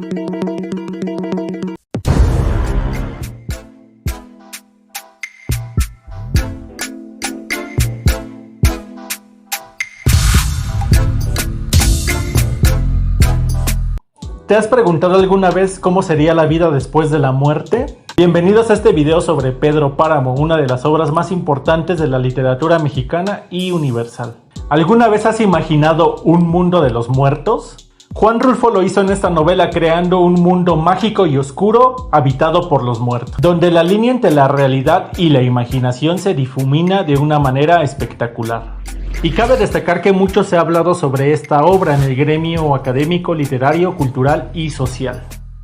¿Te has preguntado alguna vez cómo sería la vida después de la muerte? Bienvenidos a este video sobre Pedro Páramo, una de las obras más importantes de la literatura mexicana y universal. ¿Alguna vez has imaginado un mundo de los muertos? Juan Rulfo lo hizo en esta novela creando un mundo mágico y oscuro habitado por los muertos, donde la línea entre la realidad y la imaginación se difumina de una manera espectacular. Y cabe destacar que mucho se ha hablado sobre esta obra en el gremio académico, literario, cultural y social.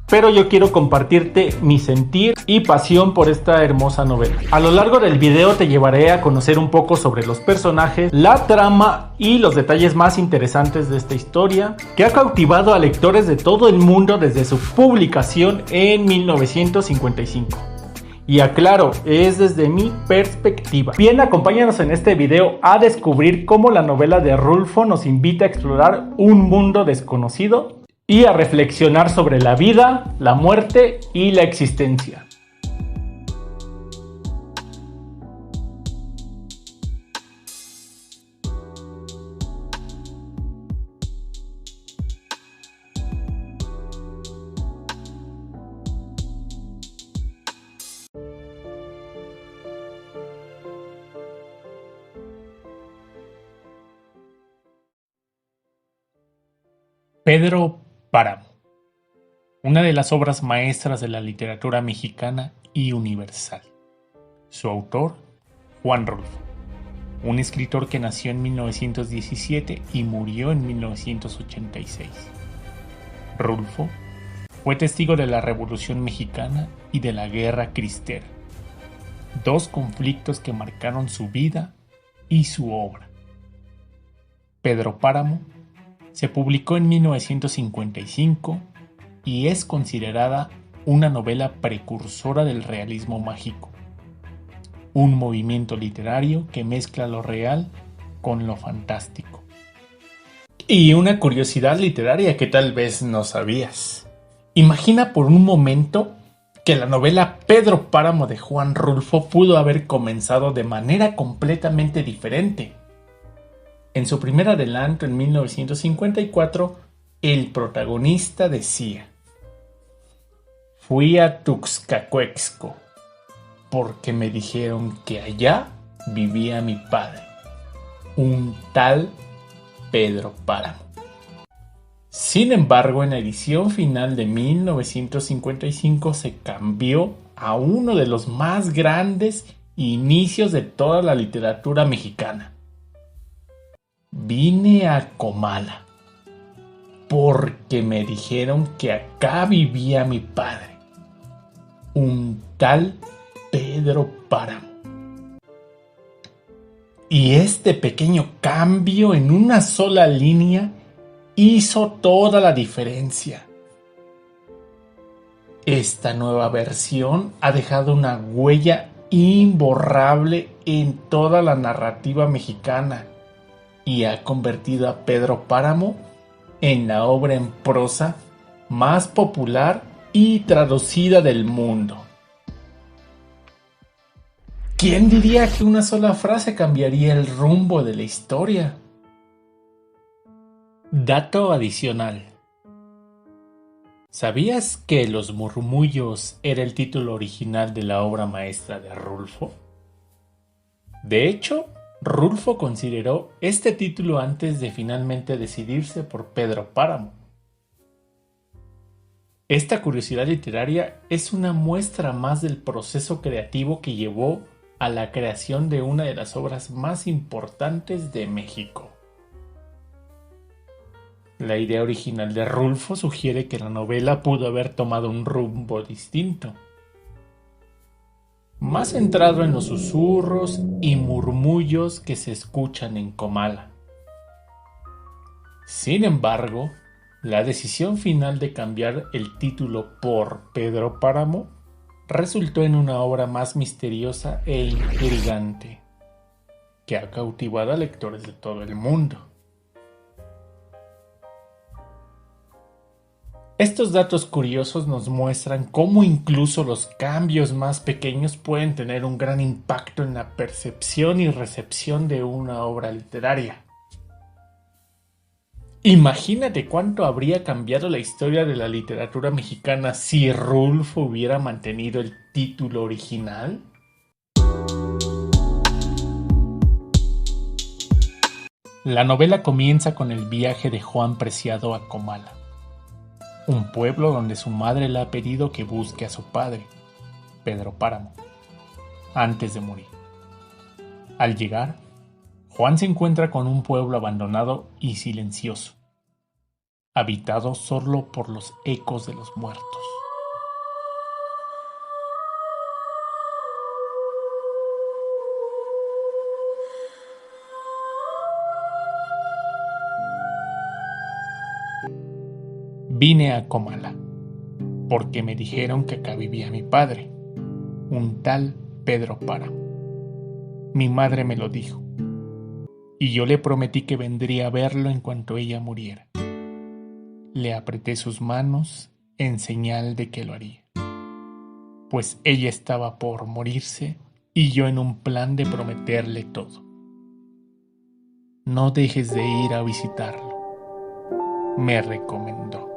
Pero yo quiero compartirte mi sentir y pasión por esta hermosa novela. A lo largo del video te llevaré a conocer un poco sobre los personajes, la trama y los detalles más interesantes de esta historia, que ha cautivado a lectores de todo el mundo desde su publicación en 1955. Y aclaro, es desde mi perspectiva. Bien, acompáñanos en este video a descubrir cómo la novela de Rulfo nos invita a explorar un mundo desconocido y a reflexionar sobre la vida, la muerte y la existencia. Pedro Páramo, una de las obras maestras de la literatura mexicana y universal. Su autor, Juan Rulfo, un escritor que nació en 1917 y murió en 1986. Rulfo fue testigo de la Revolución Mexicana y de la Guerra Cristera, dos conflictos que marcaron su vida y su obra. Pedro Páramo se publicó en 1955 y es considerada una novela precursora del realismo mágico, un movimiento literario que mezcla lo real con lo fantástico. Y una curiosidad literaria que tal vez no sabías. Imagina por un momento que la novela Pedro Páramo de Juan Rulfo pudo haber comenzado de manera completamente diferente. En su primer adelanto en 1954, el protagonista decía: "Fui a Tuxtlahuaxco porque me dijeron que allá vivía mi padre, un tal Pedro Páramo". Sin embargo, en la edición final de 1955 se cambió a uno de los más grandes inicios de toda la literatura mexicana. Vine a Comala porque me dijeron que acá vivía mi padre, un tal Pedro Páramo. Y este pequeño cambio en una sola línea hizo toda la diferencia. Esta nueva versión ha dejado una huella imborrable en toda la narrativa mexicana y ha convertido a Pedro Páramo en la obra en prosa más popular y traducida del mundo. ¿Quién diría que una sola frase cambiaría el rumbo de la historia? Dato adicional. ¿Sabías que Los Murmullos era el título original de la obra maestra de Rulfo? De hecho, Rulfo consideró este título antes de finalmente decidirse por Pedro Páramo. Esta curiosidad literaria es una muestra más del proceso creativo que llevó a la creación de una de las obras más importantes de México. La idea original de Rulfo sugiere que la novela pudo haber tomado un rumbo distinto, más centrado en los susurros y murmullos que se escuchan en Comala. Sin embargo, la decisión final de cambiar el título por Pedro Páramo resultó en una obra más misteriosa e intrigante, que ha cautivado a lectores de todo el mundo. Estos datos curiosos nos muestran cómo incluso los cambios más pequeños pueden tener un gran impacto en la percepción y recepción de una obra literaria. Imagínate cuánto habría cambiado la historia de la literatura mexicana si Rulfo hubiera mantenido el título original. La novela comienza con el viaje de Juan Preciado a Comala, un pueblo donde su madre le ha pedido que busque a su padre, Pedro Páramo, antes de morir. Al llegar, Juan se encuentra con un pueblo abandonado y silencioso, habitado solo por los ecos de los muertos. Vine a Comala, porque me dijeron que acá vivía mi padre, un tal Pedro Páramo. Mi madre me lo dijo, y yo le prometí que vendría a verlo en cuanto ella muriera. Le apreté sus manos en señal de que lo haría, pues ella estaba por morirse y yo en un plan de prometerle todo. No dejes de ir a visitarlo, me recomendó.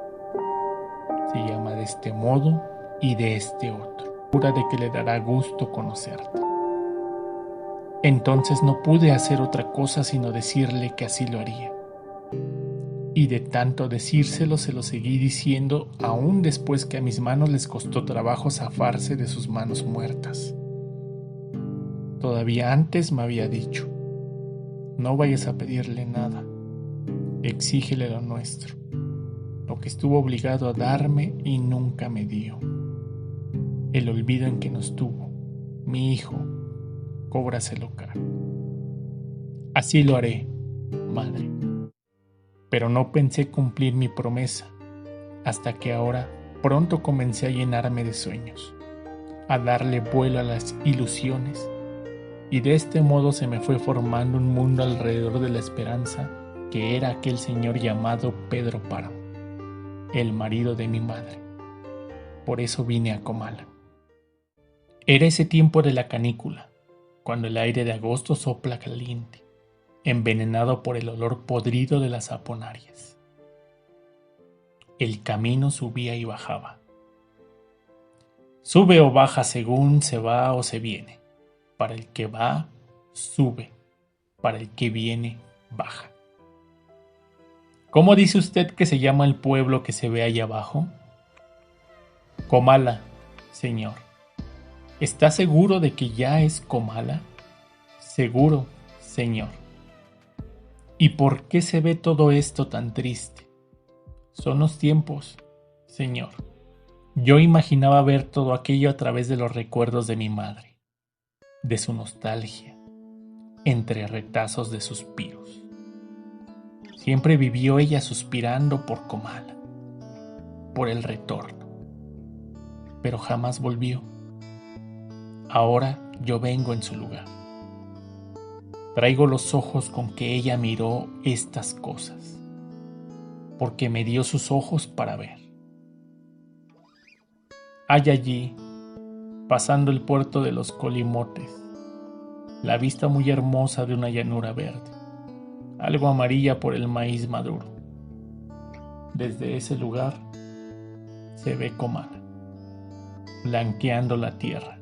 Se llama de este modo y de este otro. Jura de que le dará gusto conocerte. Entonces no pude hacer otra cosa sino decirle que así lo haría. Y de tanto decírselo se lo seguí diciendo aún después que a mis manos les costó trabajo zafarse de sus manos muertas. Todavía antes me había dicho: no vayas a pedirle nada, exígele lo nuestro, lo que estuvo obligado a darme y nunca me dio. El olvido en que nos tuvo, mi hijo, cóbraselo caro. Así lo haré, madre. Pero no pensé cumplir mi promesa, hasta que ahora pronto comencé a llenarme de sueños, a darle vuelo a las ilusiones, y de este modo se me fue formando un mundo alrededor de la esperanza que era aquel señor llamado Pedro Páramo, el marido de mi madre. Por eso vine a Comala. Era ese tiempo de la canícula, cuando el aire de agosto sopla caliente, envenenado por el olor podrido de las aponarias. El camino subía y bajaba. Sube o baja según se va o se viene. Para el que va, sube. Para el que viene, baja. ¿Cómo dice usted que se llama el pueblo que se ve allá abajo? Comala, señor. ¿Está seguro de que ya es Comala? Seguro, señor. ¿Y por qué se ve todo esto tan triste? Son los tiempos, señor. Yo imaginaba ver todo aquello a través de los recuerdos de mi madre, de su nostalgia, entre retazos de suspiros. Siempre vivió ella suspirando por Comala, por el retorno, pero jamás volvió. Ahora yo vengo en su lugar. Traigo los ojos con que ella miró estas cosas, porque me dio sus ojos para ver. Hay allí, pasando el puerto de los Colimotes, la vista muy hermosa de una llanura verde, algo amarilla por el maíz maduro. Desde ese lugar se ve Comala, blanqueando la tierra,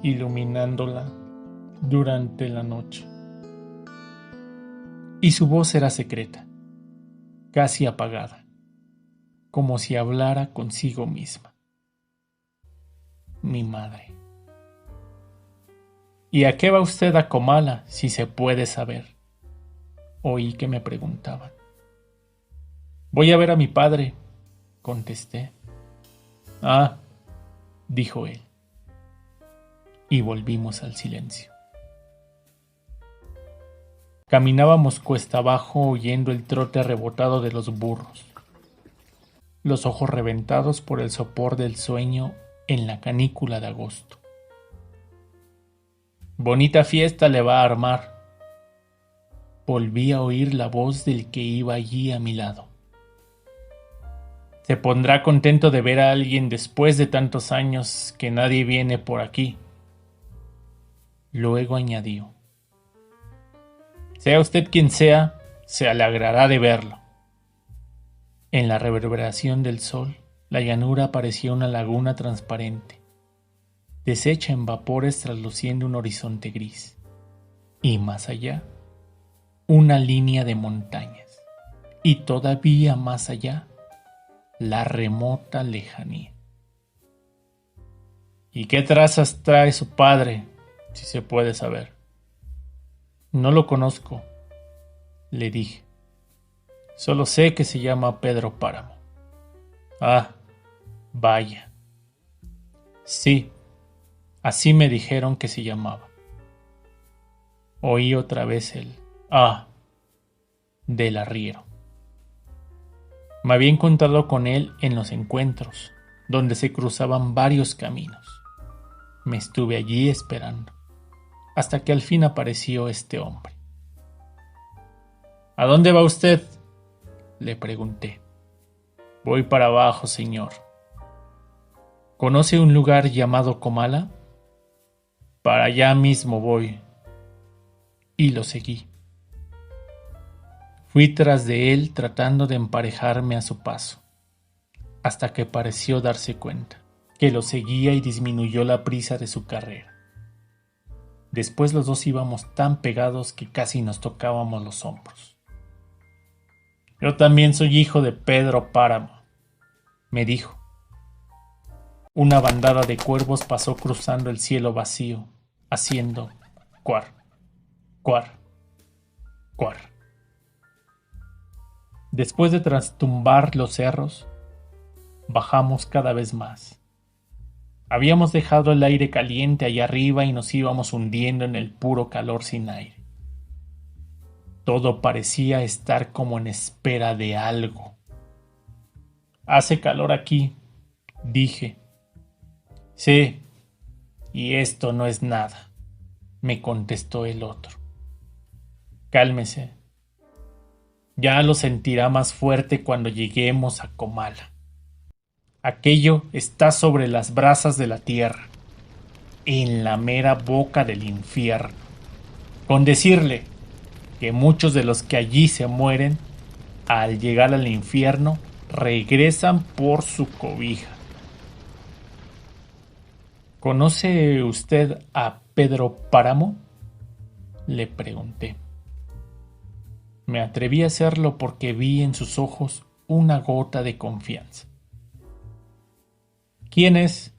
iluminándola durante la noche. Y su voz era secreta, casi apagada, como si hablara consigo misma. Mi madre. ¿Y a qué va usted a Comala, si se puede saber? Oí que me preguntaban. Voy a ver a mi padre, contesté. Ah, dijo él. Y volvimos al silencio. Caminábamos cuesta abajo oyendo el trote rebotado de los burros, los ojos reventados por el sopor del sueño en la canícula de agosto. Bonita fiesta le va a armar. Volví a oír la voz del que iba allí a mi lado. Se pondrá contento de ver a alguien después de tantos años que nadie viene por aquí. Luego añadió: sea usted quien sea, se alegrará de verlo. En la reverberación del sol, la llanura parecía una laguna transparente, deshecha en vapores trasluciendo un horizonte gris. Y más allá, una línea de montañas. Y todavía más allá, la remota lejanía. ¿Y qué trazas trae su padre, si se puede saber? No lo conozco, le dije. Solo sé que se llama Pedro Páramo. Ah, vaya. Sí, así me dijeron que se llamaba. Oí otra vez el del arriero. Me había encontrado con él en los encuentros, donde se cruzaban varios caminos. Me estuve allí esperando, hasta que al fin apareció este hombre. ¿A dónde va usted?, le pregunté. Voy para abajo, señor. ¿Conoce un lugar llamado Comala? Para allá mismo voy. Y lo seguí. Fui tras de él tratando de emparejarme a su paso, hasta que pareció darse cuenta que lo seguía y disminuyó la prisa de su carrera. Después los dos íbamos tan pegados que casi nos tocábamos los hombros. Yo también soy hijo de Pedro Páramo, me dijo. Una bandada de cuervos pasó cruzando el cielo vacío, haciendo cuar, cuar, cuar. Después de trastumbar los cerros, bajamos cada vez más. Habíamos dejado el aire caliente allá arriba y nos íbamos hundiendo en el puro calor sin aire. Todo parecía estar como en espera de algo. Hace calor aquí, dije. Sí, y esto no es nada, me contestó el otro. Cálmese. Ya lo sentirá más fuerte cuando lleguemos a Comala. Aquello está sobre las brasas de la tierra, en la mera boca del infierno. Con decirle que muchos de los que allí se mueren, al llegar al infierno, regresan por su cobija. ¿Conoce usted a Pedro Páramo?, le pregunté. Me atreví a hacerlo porque vi en sus ojos una gota de confianza. ¿Quién es?,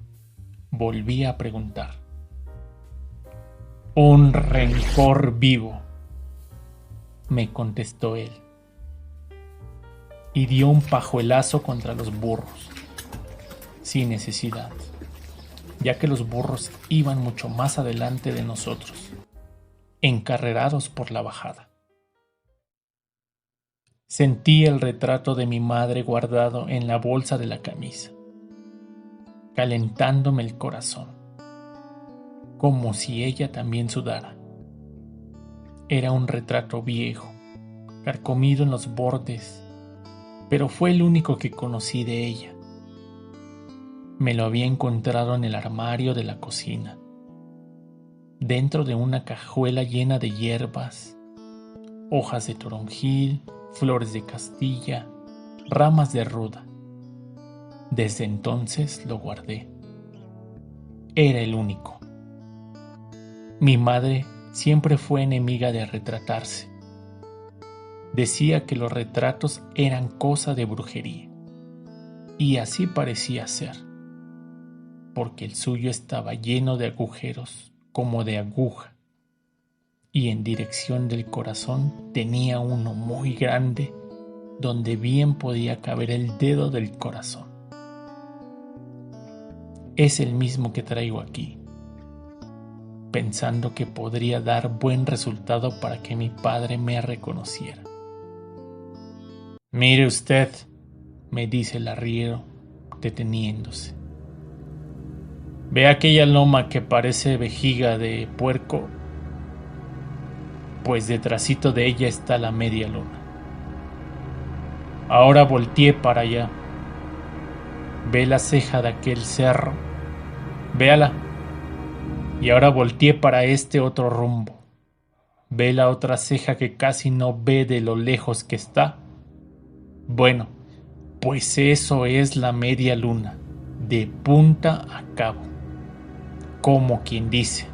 volví a preguntar. Un rencor vivo, me contestó él, y dio un pajuelazo contra los burros, sin necesidad, ya que los burros iban mucho más adelante de nosotros, encarrerados por la bajada. Sentí el retrato de mi madre guardado en la bolsa de la camisa, calentándome el corazón, como si ella también sudara. Era un retrato viejo, carcomido en los bordes, pero fue el único que conocí de ella. Me lo había encontrado en el armario de la cocina, dentro de una cajuela llena de hierbas, hojas de toronjil, flores de Castilla, ramas de ruda. Desde entonces lo guardé. Era el único. Mi madre siempre fue enemiga de retratarse. Decía que los retratos eran cosa de brujería. Y así parecía ser, porque el suyo estaba lleno de agujeros como de aguja, y en dirección del corazón tenía uno muy grande donde bien podía caber el dedo del corazón. Es el mismo que traigo aquí, pensando que podría dar buen resultado para que mi padre me reconociera. Mire usted, me dice el arriero, deteniéndose. ¿Ve aquella loma que parece vejiga de puerco? Pues detrásito de ella está la media luna. Ahora volteé para allá. Ve la ceja de aquel cerro. Véala. Y ahora volteé para este otro rumbo. Ve la otra ceja que casi no ve de lo lejos que está. Bueno, pues eso es la media luna, de punta a cabo. Como quien dice,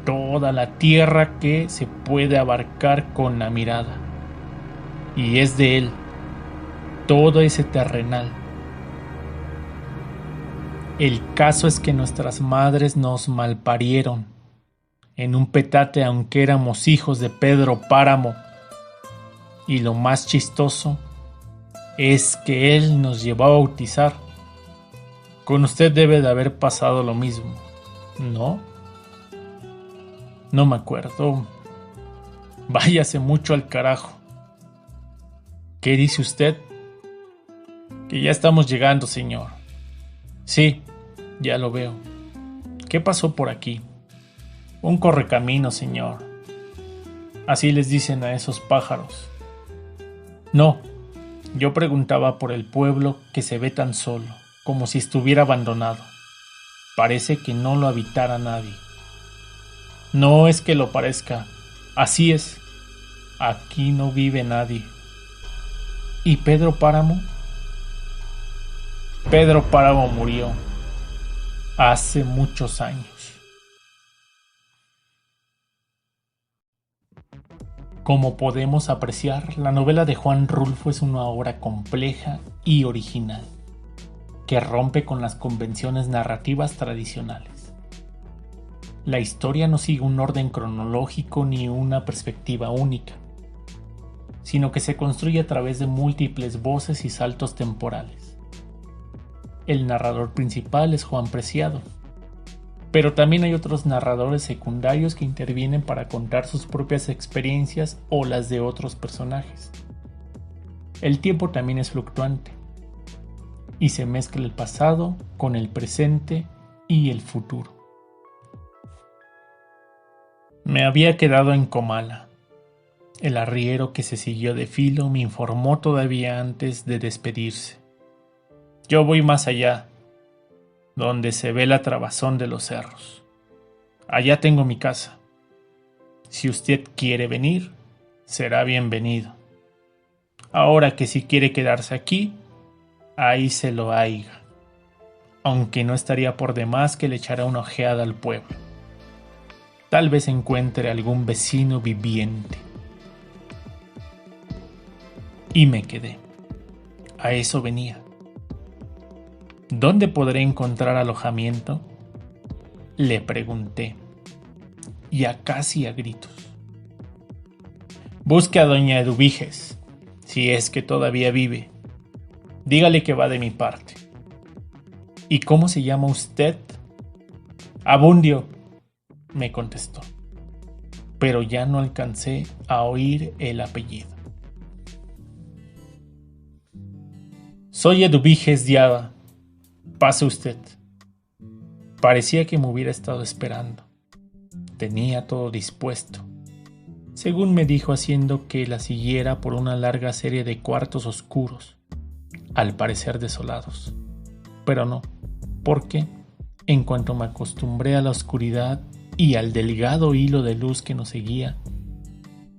toda la tierra que se puede abarcar con la mirada. Y es de él, todo ese terrenal. El caso es que nuestras madres nos malparieron en un petate, aunque éramos hijos de Pedro Páramo. Y lo más chistoso es que él nos llevó a bautizar. Con usted debe de haber pasado lo mismo, ¿no? No me acuerdo. Váyase mucho al carajo. ¿Qué dice usted? Que ya estamos llegando, señor. Sí, ya lo veo. ¿Qué pasó por aquí? Un correcamino, señor. Así les dicen a esos pájaros. No, yo preguntaba por el pueblo que se ve tan solo, como si estuviera abandonado. Parece que no lo habitara nadie. No es que lo parezca, así es. Aquí no vive nadie. ¿Y Pedro Páramo? Pedro Páramo murió hace muchos años. Como podemos apreciar, la novela de Juan Rulfo es una obra compleja y original, que rompe con las convenciones narrativas tradicionales. La historia no sigue un orden cronológico ni una perspectiva única, sino que se construye a través de múltiples voces y saltos temporales. El narrador principal es Juan Preciado, pero también hay otros narradores secundarios que intervienen para contar sus propias experiencias o las de otros personajes. El tiempo también es fluctuante, y se mezcla el pasado con el presente y el futuro. Me había quedado en Comala. El arriero que se siguió de filo me informó todavía antes de despedirse. Yo voy más allá, donde se ve la trabazón de los cerros. Allá tengo mi casa. Si usted quiere venir, será bienvenido. Ahora que si quiere quedarse aquí, ahí se lo haiga. Aunque no estaría por demás que le echara una ojeada al pueblo. Tal vez encuentre algún vecino viviente. Y me quedé. A eso venía. ¿Dónde podré encontrar alojamiento? Le pregunté, ya casi a gritos. Busque a doña Eduviges, si es que todavía vive. Dígale que va de mi parte. ¿Y cómo se llama usted? Abundio, me contestó, pero ya no alcancé a oír el apellido. Soy Eduviges Diaba. Pase usted. Parecía que me hubiera estado esperando. Tenía todo dispuesto, según me dijo, haciendo que la siguiera por una larga serie de cuartos oscuros, al parecer desolados. Pero no, porque, en cuanto me acostumbré a la oscuridad y al delgado hilo de luz que nos seguía,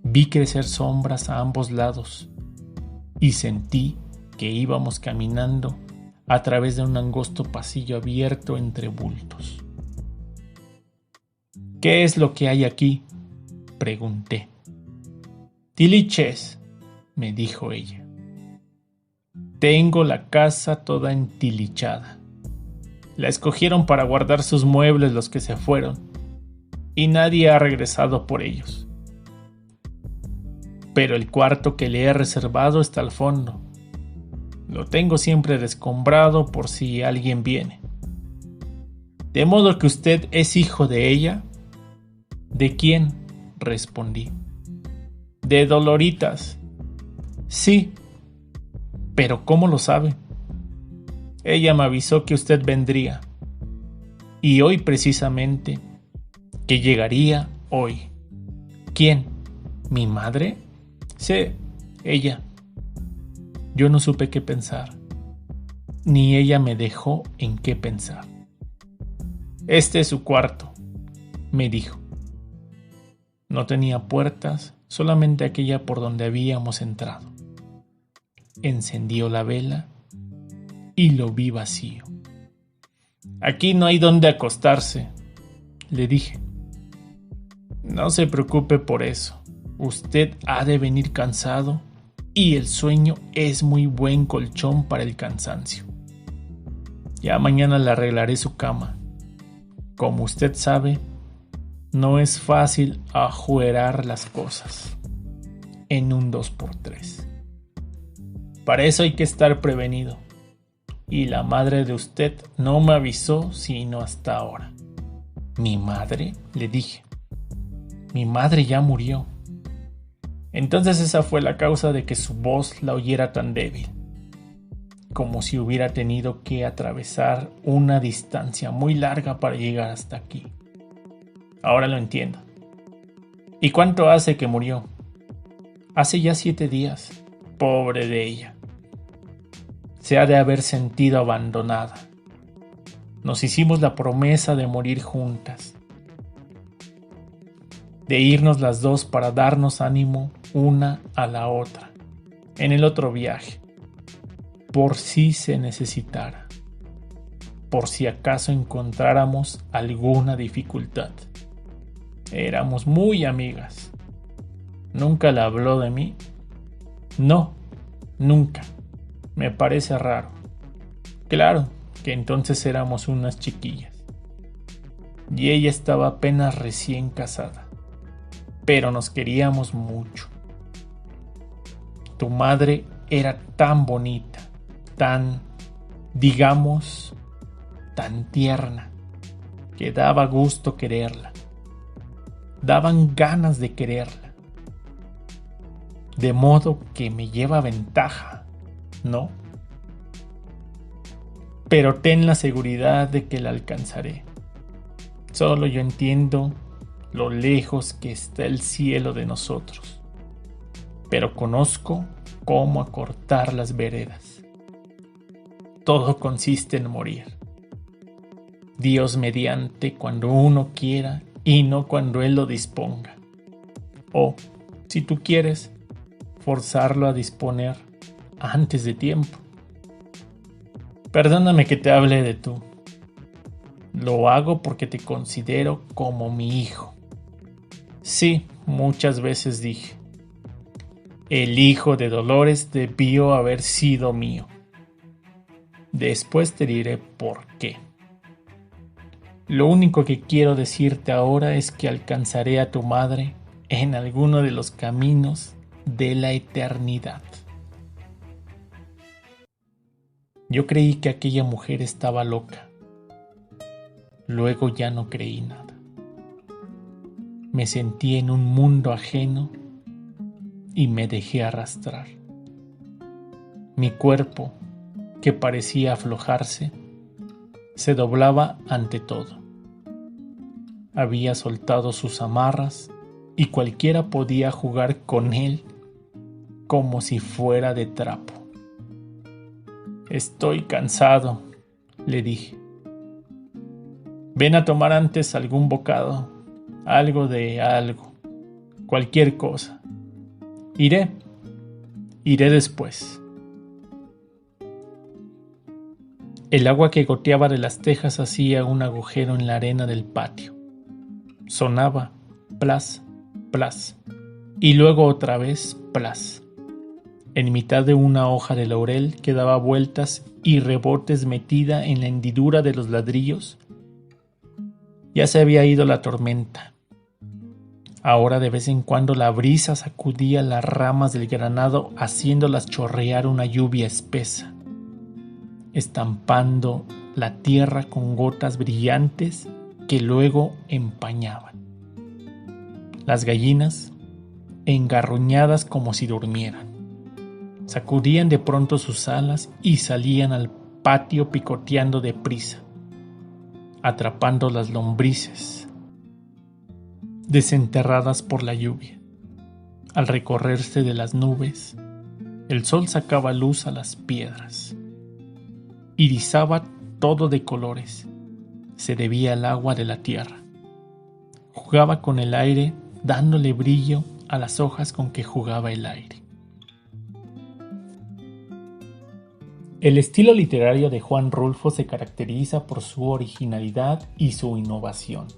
vi crecer sombras a ambos lados y sentí que íbamos caminando a través de un angosto pasillo abierto entre bultos. ¿Qué es lo que hay aquí?, pregunté. Tiliches, me dijo ella. Tengo la casa toda entilichada. La escogieron para guardar sus muebles los que se fueron, y nadie ha regresado por ellos. Pero el cuarto que le he reservado está al fondo. Lo tengo siempre descombrado por si alguien viene. ¿De modo que usted es hijo de ella? ¿De quién?, respondí. De Doloritas. Sí, pero ¿cómo lo sabe? Ella me avisó que usted vendría. Y hoy precisamente, que llegaría hoy. ¿Quién? ¿Mi madre? Sí, ella. Yo no supe qué pensar. ni ella me dejó en qué pensar. «Este es su cuarto», me dijo. No tenía puertas, solamente aquella por donde habíamos entrado. Encendió la vela y lo vi vacío. «Aquí no hay dónde acostarse», le dije. «No se preocupe por eso. Usted ha de venir cansado y el sueño es muy buen colchón para el cansancio. Ya mañana le arreglaré su cama. Como usted sabe, no es fácil ajuerar las cosas en un 2x3. Para eso hay que estar prevenido. Y la madre de usted no me avisó sino hasta ahora». «¿Mi madre?», le dije. «Mi madre ya murió». Entonces esa fue la causa de que su voz la oyera tan débil, como si hubiera tenido que atravesar una distancia muy larga para llegar hasta aquí. Ahora lo entiendo. ¿Y cuánto hace que murió? Hace ya 7 días. Pobre de ella. Se ha de haber sentido abandonada. Nos hicimos la promesa de morir juntas, de irnos las dos para darnos ánimo una a la otra en el otro viaje, por si se necesitara, por si acaso encontráramos alguna dificultad. Éramos muy amigas. ¿Nunca le habló de mí? No, nunca. Me parece raro. Claro que entonces éramos unas chiquillas. Y ella estaba apenas recién casada. Pero nos queríamos mucho. Tu madre era tan bonita, tan, digamos, tan tierna, que daba gusto quererla. Daban ganas de quererla. De modo que me lleva ventaja, ¿no? Pero ten la seguridad de que la alcanzaré. Solo yo entiendo lo lejos que está el cielo de nosotros, pero conozco cómo acortar las veredas. Todo consiste en morir. Dios mediante, cuando uno quiera y no cuando Él lo disponga. O, si tú quieres, forzarlo a disponer antes de tiempo. Perdóname que te hable de tú. Lo hago porque te considero como mi hijo. Sí, muchas veces dije, el hijo de Dolores debió haber sido mío. Después te diré por qué. Lo único que quiero decirte ahora es que alcanzaré a tu madre en alguno de los caminos de la eternidad. Yo creí que aquella mujer estaba loca. Luego ya no creí nada. Me sentí en un mundo ajeno y me dejé arrastrar. Mi cuerpo, que parecía aflojarse, se doblaba ante todo. Había soltado sus amarras y cualquiera podía jugar con él como si fuera de trapo. Estoy cansado, le dije. Ven a tomar antes algún bocado, algo de algo, cualquier cosa. Iré después. El agua que goteaba de las tejas hacía un agujero en la arena del patio. Sonaba plas, plas, y luego otra vez plas. En mitad de una hoja de laurel que daba vueltas y rebotes metida en la hendidura de los ladrillos, ya se había ido la tormenta. Ahora de vez en cuando la brisa sacudía las ramas del granado haciéndolas chorrear una lluvia espesa, estampando la tierra con gotas brillantes que luego empañaban. Las gallinas, engarruñadas como si durmieran, sacudían de pronto sus alas y salían al patio picoteando deprisa, atrapando las lombrices desenterradas por la lluvia. Al recorrerse de las nubes, el sol sacaba luz a las piedras irizaba todo de colores. Se debía al agua de la tierra. Jugaba con el aire, dándole brillo a las hojas con que jugaba el aire. El estilo literario de Juan Rulfo se caracteriza por su originalidad y su innovación.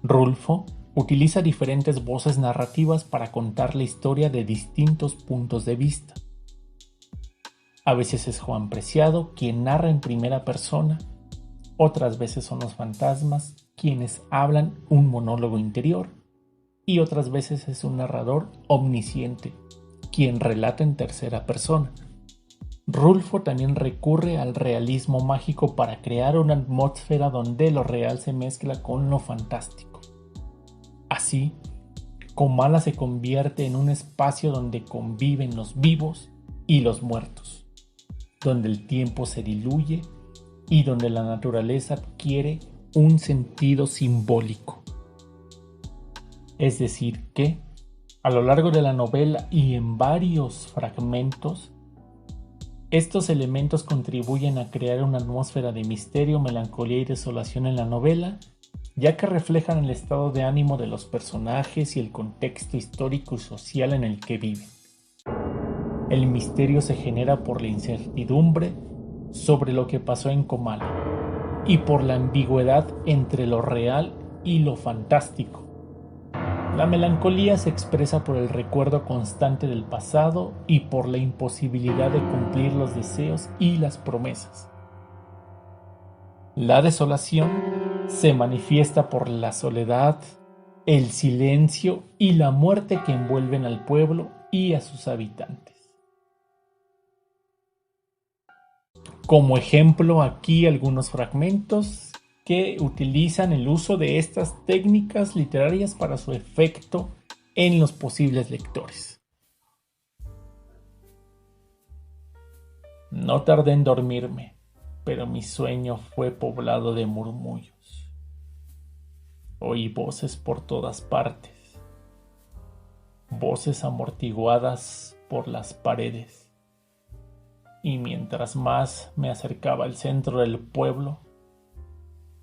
Rulfo utiliza diferentes voces narrativas para contar la historia de distintos puntos de vista. A veces es Juan Preciado quien narra en primera persona, otras veces son los fantasmas quienes hablan un monólogo interior y otras veces es un narrador omnisciente quien relata en tercera persona. Rulfo también recurre al realismo mágico para crear una atmósfera donde lo real se mezcla con lo fantástico. Así, Comala se convierte en un espacio donde conviven los vivos y los muertos, donde el tiempo se diluye y donde la naturaleza adquiere un sentido simbólico. Es decir que, a lo largo de la novela y en varios fragmentos, estos elementos contribuyen a crear una atmósfera de misterio, melancolía y desolación en la novela, ya que reflejan el estado de ánimo de los personajes y el contexto histórico y social en el que viven. El misterio se genera por la incertidumbre sobre lo que pasó en Comala y por la ambigüedad entre lo real y lo fantástico. La melancolía se expresa por el recuerdo constante del pasado y por la imposibilidad de cumplir los deseos y las promesas. La desolación se manifiesta por la soledad, el silencio y la muerte que envuelven al pueblo y a sus habitantes. Como ejemplo, aquí algunos fragmentos que utilizan el uso de estas técnicas literarias para su efecto en los posibles lectores. No tardé en dormirme, pero mi sueño fue poblado de murmullos. Oí voces por todas partes, voces amortiguadas por las paredes, y mientras más me acercaba al centro del pueblo,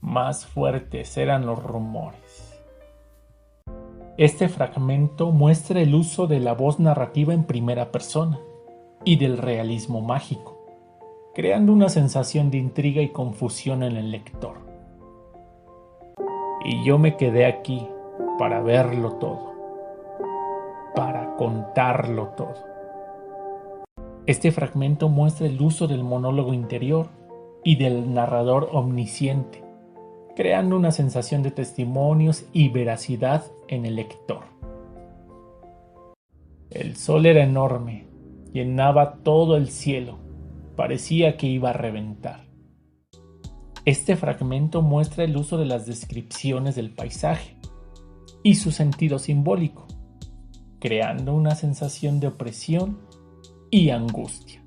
más fuertes eran los rumores. Este fragmento muestra el uso de la voz narrativa en primera persona y del realismo mágico, creando una sensación de intriga y confusión en el lector. Y yo me quedé aquí para verlo todo, para contarlo todo. Este fragmento muestra el uso del monólogo interior y del narrador omnisciente, creando una sensación de testimonios y veracidad en el lector. El sol era enorme, llenaba todo el cielo, parecía que iba a reventar. Este fragmento muestra el uso de las descripciones del paisaje y su sentido simbólico, creando una sensación de opresión y angustia.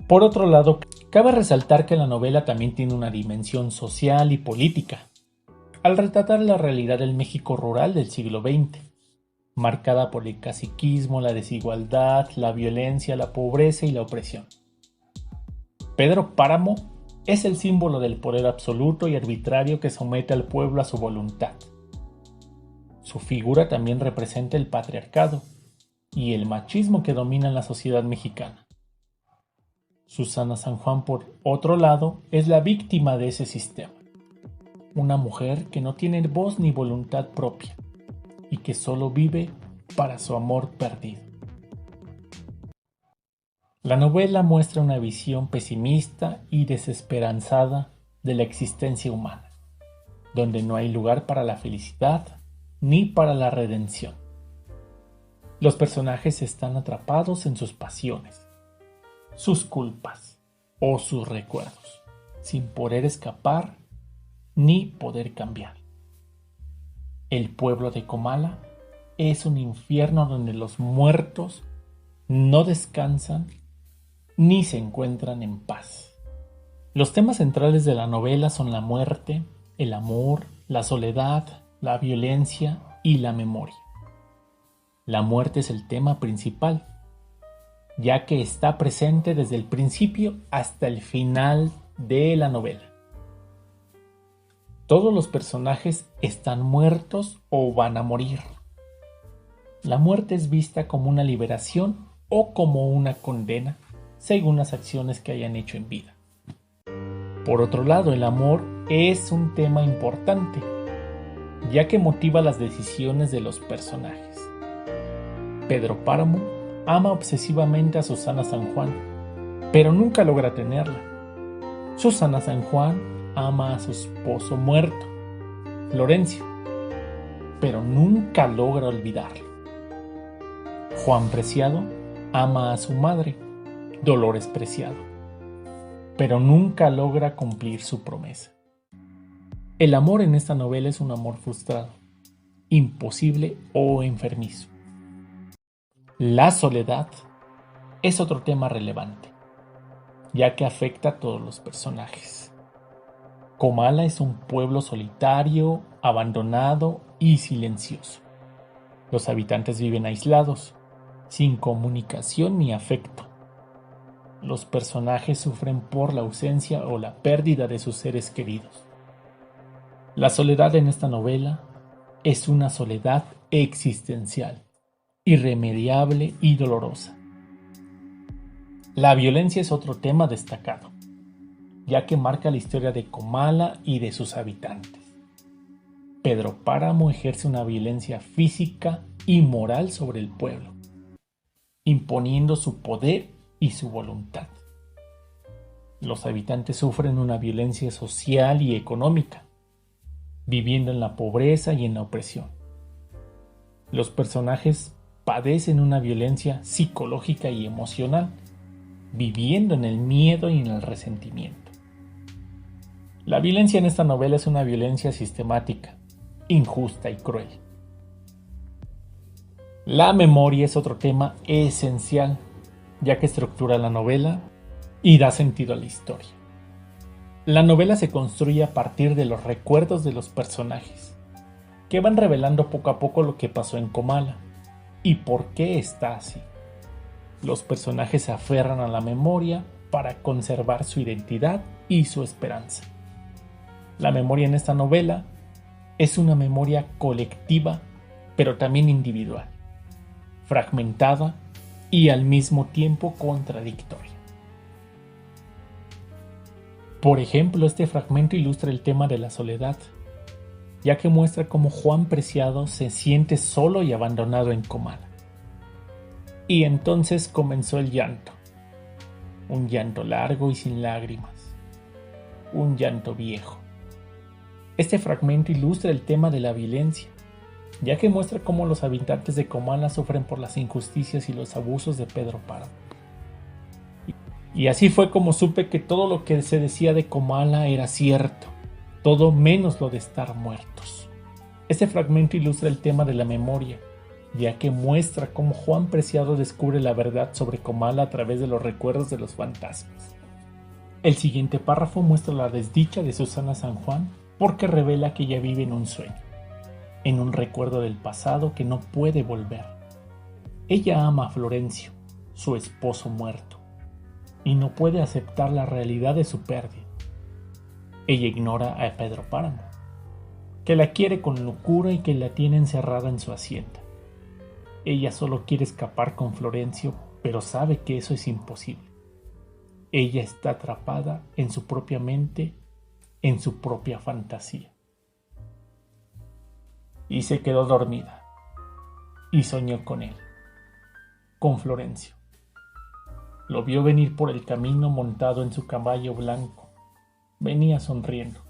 Por otro lado, cabe resaltar que la novela también tiene una dimensión social y política, al retratar la realidad del México rural del siglo XX, marcada por el caciquismo, la desigualdad, la violencia, la pobreza y la opresión. Pedro Páramo es el símbolo del poder absoluto y arbitrario que somete al pueblo a su voluntad. Su figura también representa el patriarcado y el machismo que domina en la sociedad mexicana. Susana San Juan, por otro lado, es la víctima de ese sistema. Una mujer que no tiene voz ni voluntad propia y que solo vive para su amor perdido. La novela muestra una visión pesimista y desesperanzada de la existencia humana, donde no hay lugar para la felicidad ni para la redención. Los personajes están atrapados en sus pasiones, sus culpas o sus recuerdos, sin poder escapar ni poder cambiar. El pueblo de Comala es un infierno donde los muertos no descansan ni se encuentran en paz. Los temas centrales de la novela son la muerte, el amor, la soledad, la violencia y la memoria. La muerte es el tema principal, ya que está presente desde el principio hasta el final de la novela. Todos los personajes están muertos o van a morir. La muerte es vista como una liberación o como una condena, según las acciones que hayan hecho en vida. Por otro lado, el amor es un tema importante, ya que motiva las decisiones de los personajes. Pedro Páramo ama obsesivamente a Susana San Juan, pero nunca logra tenerla. Susana San Juan ama a su esposo muerto, Florencio, pero nunca logra olvidarlo. Juan Preciado ama a su madre, Dolores Preciado, pero nunca logra cumplir su promesa. El amor en esta novela es un amor frustrado, imposible o enfermizo. La soledad es otro tema relevante, ya que afecta a todos los personajes. Comala es un pueblo solitario, abandonado y silencioso. Los habitantes viven aislados, sin comunicación ni afecto. Los personajes sufren por la ausencia o la pérdida de sus seres queridos. La soledad en esta novela es una soledad existencial, irremediable y dolorosa. La violencia es otro tema destacado, ya que marca la historia de Comala y de sus habitantes. Pedro Páramo ejerce una violencia física y moral sobre el pueblo, imponiendo su poder y su voluntad. Los habitantes sufren una violencia social y económica, viviendo en la pobreza y en la opresión. Los personajes padecen una violencia psicológica y emocional, viviendo en el miedo y en el resentimiento. La violencia en esta novela es una violencia sistemática, injusta y cruel. La memoria es otro tema esencial, ya que estructura la novela y da sentido a la historia. La novela se construye a partir de los recuerdos de los personajes, que van revelando poco a poco lo que pasó en Comala y por qué está así. Los personajes se aferran a la memoria para conservar su identidad y su esperanza. La memoria en esta novela es una memoria colectiva, pero también individual, fragmentada y al mismo tiempo contradictoria. Por ejemplo, este fragmento ilustra el tema de la soledad, ya que muestra cómo Juan Preciado se siente solo y abandonado en Comala. Y entonces comenzó el llanto, un llanto largo y sin lágrimas, un llanto viejo. Este fragmento ilustra el tema de la violencia, ya que muestra cómo los habitantes de Comala sufren por las injusticias y los abusos de Pedro Páramo. Y así fue como supe que todo lo que se decía de Comala era cierto, todo menos lo de estar muertos. Este fragmento ilustra el tema de la memoria, ya que muestra cómo Juan Preciado descubre la verdad sobre Comala a través de los recuerdos de los fantasmas. El siguiente párrafo muestra la desdicha de Susana San Juan porque revela que ella vive en un sueño, en un recuerdo del pasado que no puede volver. Ella ama a Florencio, su esposo muerto, y no puede aceptar la realidad de su pérdida. Ella ignora a Pedro Páramo, que la quiere con locura y que la tiene encerrada en su hacienda. Ella solo quiere escapar con Florencio, pero sabe que eso es imposible. Ella está atrapada en su propia mente, en su propia fantasía. Y se quedó dormida, y soñó con él, con Florencio. Lo vio venir por el camino montado en su caballo blanco. Venía sonriendo,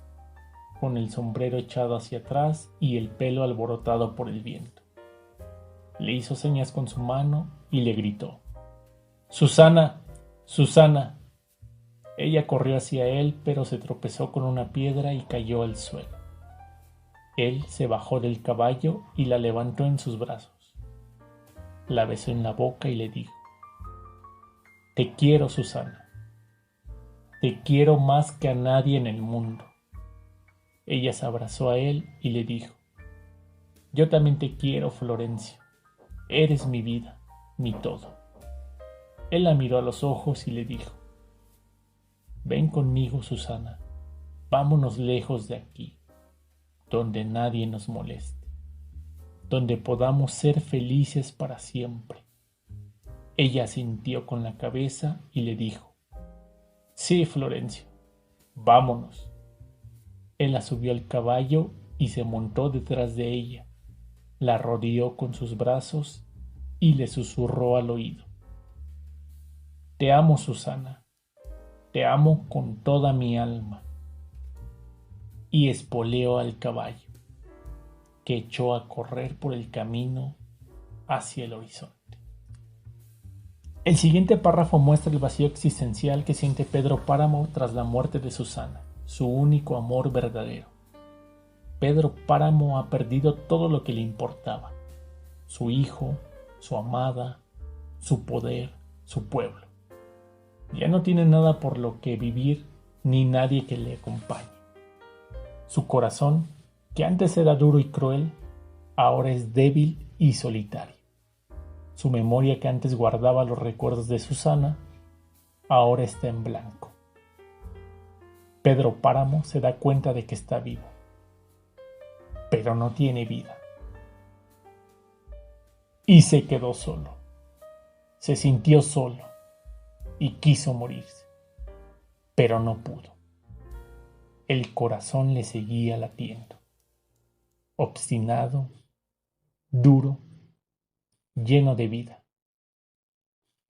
con el sombrero echado hacia atrás y el pelo alborotado por el viento. Le hizo señas con su mano y le gritó: «¡Susana! ¡Susana!». Ella corrió hacia él, pero se tropezó con una piedra y cayó al suelo. Él se bajó del caballo y la levantó en sus brazos. La besó en la boca y le dijo: «Te quiero, Susana. Te quiero más que a nadie en el mundo». Ella se abrazó a él y le dijo: «Yo también te quiero, Florencio. Eres mi vida, mi todo». Él la miró a los ojos y le dijo: «Ven conmigo, Susana, vámonos lejos de aquí, donde nadie nos moleste, donde podamos ser felices para siempre». Ella asintió con la cabeza y le dijo: «Sí, Florencio, vámonos». Él la subió al caballo y se montó detrás de ella, la rodeó con sus brazos y le susurró al oído: «Te amo, Susana, te amo con toda mi alma». Y espoleó al caballo, que echó a correr por el camino hacia el horizonte. El siguiente párrafo muestra el vacío existencial que siente Pedro Páramo tras la muerte de Susana, su único amor verdadero. Pedro Páramo ha perdido todo lo que le importaba: su hijo, su amada, su poder, su pueblo. Ya no tiene nada por lo que vivir ni nadie que le acompañe. Su corazón, que antes era duro y cruel, ahora es débil y solitario. Su memoria, que antes guardaba los recuerdos de Susana, ahora está en blanco. Pedro Páramo se da cuenta de que está vivo, pero no tiene vida. Y se quedó solo. Se sintió solo y quiso morirse, pero no pudo. El corazón le seguía latiendo, obstinado, duro, lleno de vida.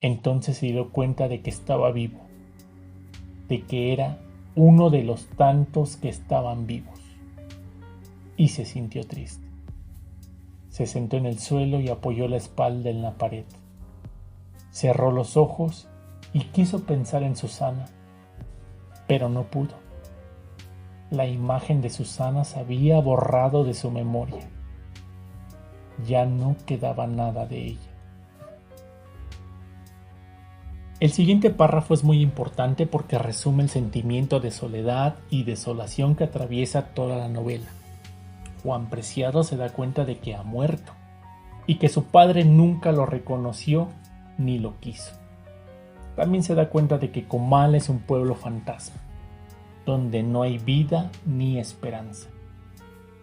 Entonces se dio cuenta de que estaba vivo, de que era uno de los tantos que estaban vivos, y se sintió triste. Se sentó en el suelo y apoyó la espalda en la pared. Cerró los ojos y quiso pensar en Susana, pero no pudo. La imagen de Susana se había borrado de su memoria. Ya no quedaba nada de ella. El siguiente párrafo es muy importante porque resume el sentimiento de soledad y desolación que atraviesa toda la novela. Juan Preciado se da cuenta de que ha muerto y que su padre nunca lo reconoció ni lo quiso. También se da cuenta de que Comal es un pueblo fantasma, donde no hay vida ni esperanza.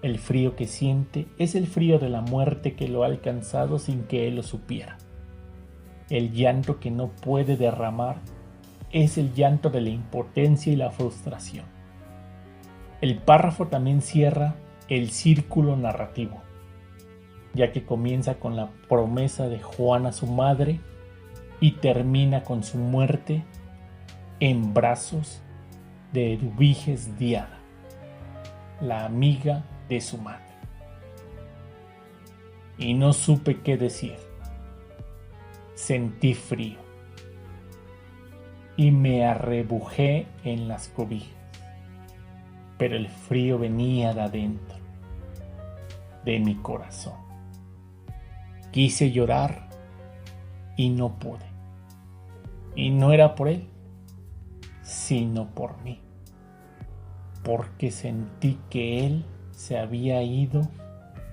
El frío que siente es el frío de la muerte que lo ha alcanzado sin que él lo supiera. El llanto que no puede derramar es el llanto de la impotencia y la frustración. El párrafo también cierra el círculo narrativo, ya que comienza con la promesa de Juan a su madre y termina con su muerte en brazos de Eduviges Diada, la amiga de su madre. Y no supe qué decir. Sentí frío y me arrebujé en las cobijas, pero el frío venía de adentro, de mi corazón. Quise llorar y no pude. Y no era por él, sino por mí, porque sentí que él se había ido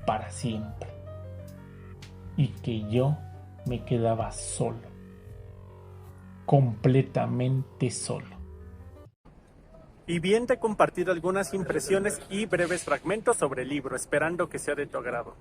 para siempre y que yo me quedaba solo, completamente solo. Y bien, te he compartido algunas impresiones y breves fragmentos sobre el libro, esperando que sea de tu agrado.